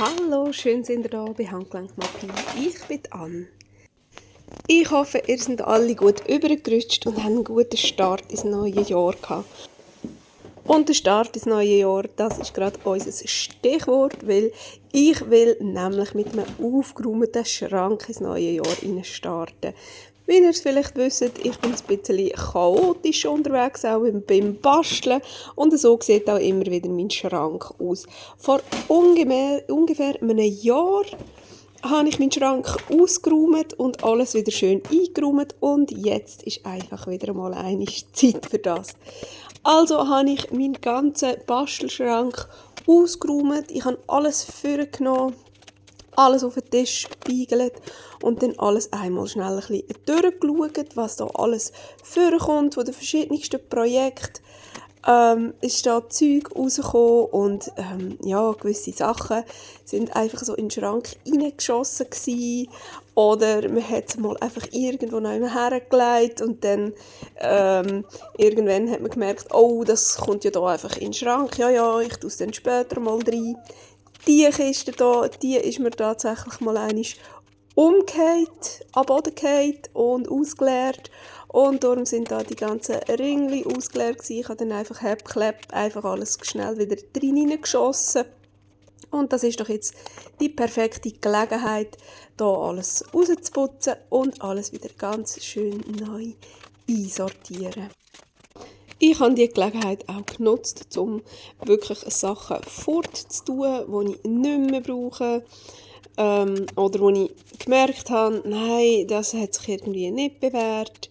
Hallo, schön sind ihr da bei Handgelenkmagie. Ich bin Anne. Ich hoffe, ihr seid alle gut übergerutscht und habt einen guten Start ins neue Jahr gehabt. Und der Start ins neue Jahr, das ist gerade unser Stichwort, weil ich will nämlich mit einem aufgeräumten Schrank ins neue Jahr starten. Wie ihr es vielleicht wisst, ich bin ein bisschen chaotisch unterwegs, auch beim Basteln. Und so sieht auch immer wieder mein Schrank aus. Vor ungefähr einem Jahr habe ich meinen Schrank ausgeräumt und alles wieder schön eingeräumt. Und jetzt ist einfach wieder mal eine Zeit für das. Also habe ich meinen ganzen Bastelschrank ausgeräumt. Ich habe alles vorgenommen, alles auf den Tisch gespiegelt und dann alles einmal schnell ein bisschen durchgeschaut, was da alles vorkommt von den verschiedensten Projekten. Ist da Zeug rausgekommen und gewisse Sachen sind einfach so in den Schrank reingeschossen gewesen. Oder man hat es mal einfach irgendwo noch hergelegt und dann irgendwann hat man gemerkt, oh, das kommt ja da einfach in den Schrank. Ja, ich tue es dann später mal rein. Die Kiste hier, die ist mir tatsächlich mal einmal umgekehrt, am Boden gefallen und ausgeleert. Und darum sind da die ganzen Ringli ausgeleert gewesen. Ich habe dann einfach einfach alles schnell wieder reingeschossen. Und das ist doch jetzt die perfekte Gelegenheit, hier alles rauszuputzen und alles wieder ganz schön neu einsortieren. Ich habe diese Gelegenheit auch genutzt, um wirklich Sachen fortzutun, die ich nicht mehr brauche. Oder wo ich gemerkt habe, nein, das hat sich irgendwie nicht bewährt.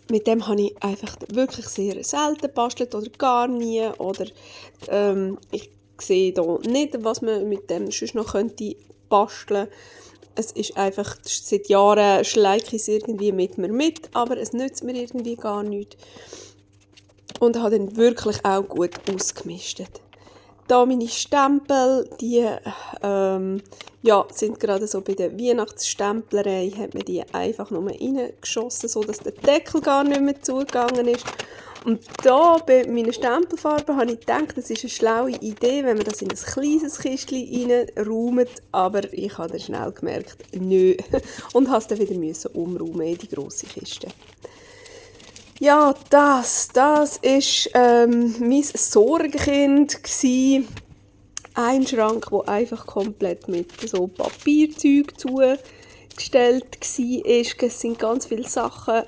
Mit dem habe ich einfach wirklich sehr selten gebastelt oder gar nie. Oder ich sehe hier nicht, was man mit dem sonst noch basteln könnte. Es ist einfach, seit Jahren schleike ich es irgendwie mit mir mit, aber es nützt mir irgendwie gar nichts. Und habe dann wirklich auch gut ausgemistet. Da meine Stempel, die sind gerade so bei der Weihnachtsstemplerei, hat man die einfach nur reingeschossen, sodass der Deckel gar nicht mehr zugegangen ist. Und da bei meinen Stempelfarben habe ich gedacht, das ist eine schlaue Idee, wenn man das in ein kleines Kistchen reinräumt, aber ich habe dann schnell gemerkt, nö, und musste es dann wieder umräumen in die grosse Kiste. Ja, das ist mein Sorgenkind gsi. Ein Schrank, der einfach komplett mit so Papierzeug zugestellt war. Es sind ganz viele Sachen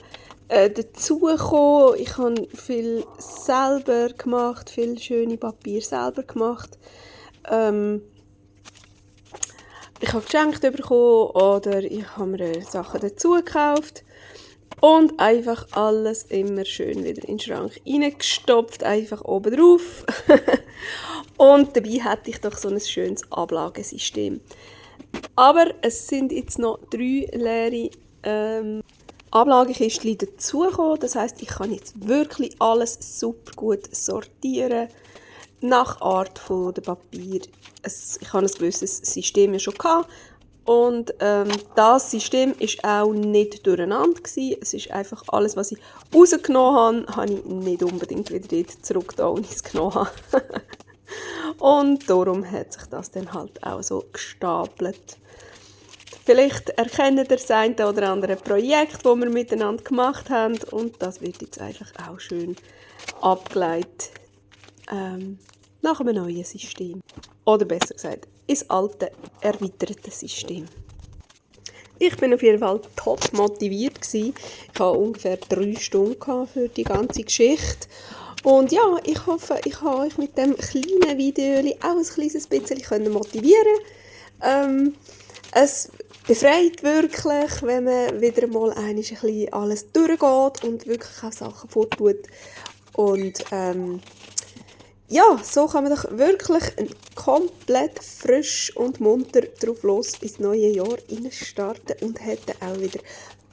dazugekommen. Ich habe viel selber gemacht, viel schöne Papier selber gemacht. Ich habe geschenkt bekommen oder ich habe mir Sachen dazu gekauft. Und einfach alles immer schön wieder in den Schrank reingestopft, einfach oben drauf. Und dabei hatte ich doch so ein schönes Ablagesystem. Aber es sind jetzt noch 3 leere Ablagekistchen dazugekommen. Das heisst, ich kann jetzt wirklich alles super gut sortieren. Nach Art von der Papier. Ich habe ein gewisses System ja schon gehabt. Und das System war auch nicht durcheinander gewesen. Es ist einfach alles, was ich rausgenommen habe ich nicht unbedingt wieder dort zurück, da wo ich es genommen habe. Und darum hat sich das dann halt auch so gestapelt. Vielleicht erkennt ihr das eine oder andere Projekt, das wir miteinander gemacht haben. Und das wird jetzt einfach auch schön abgeleitet nach einem neuen System. Oder besser gesagt, ins alte, erweiterte System. Ich bin auf jeden Fall top motiviert gewesen. Ich hatte ungefähr 3 Stunden für die ganze Geschichte. Und ja, ich hoffe, ich habe euch mit dem kleinen Video auch ein kleines bisschen motivieren können. Es befreit wirklich, wenn man wieder mal ein bisschen alles durchgeht und wirklich auch Sachen forttut. Und so kann man doch wirklich komplett frisch und munter drauf los ins neue Jahr starten und hat dann auch wieder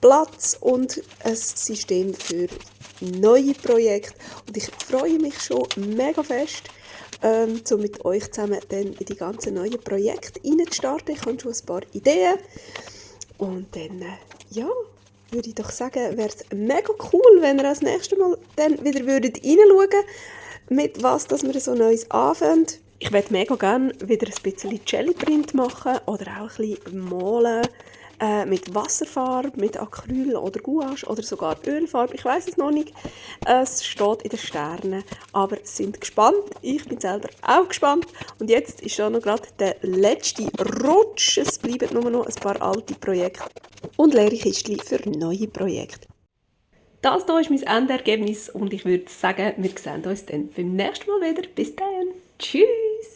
Platz und ein System für neue Projekte. Und ich freue mich schon mega fest, um mit euch zusammen dann in die ganzen neuen Projekte reinzustarten. Ich habe schon ein paar Ideen. Und dann, würde ich doch sagen, wäre es mega cool, wenn ihr das nächste Mal dann wieder reinschauen würdet. mit was dass wir so Neues anfangen. Ich möchte mega gerne wieder ein bisschen Jellyprint machen oder auch ein bisschen malen mit Wasserfarbe, mit Acryl oder Gouache oder sogar Ölfarbe. Ich weiß es noch nicht. Es steht in den Sternen, aber sind gespannt. Ich bin selber auch gespannt. Und jetzt ist da noch gerade der letzte Rutsch. Es bleiben nur noch ein paar alte Projekte und leere Kistchen für neue Projekte. Das hier ist mein Endergebnis und ich würde sagen, wir sehen uns dann beim nächsten Mal wieder. Bis dann. Tschüss!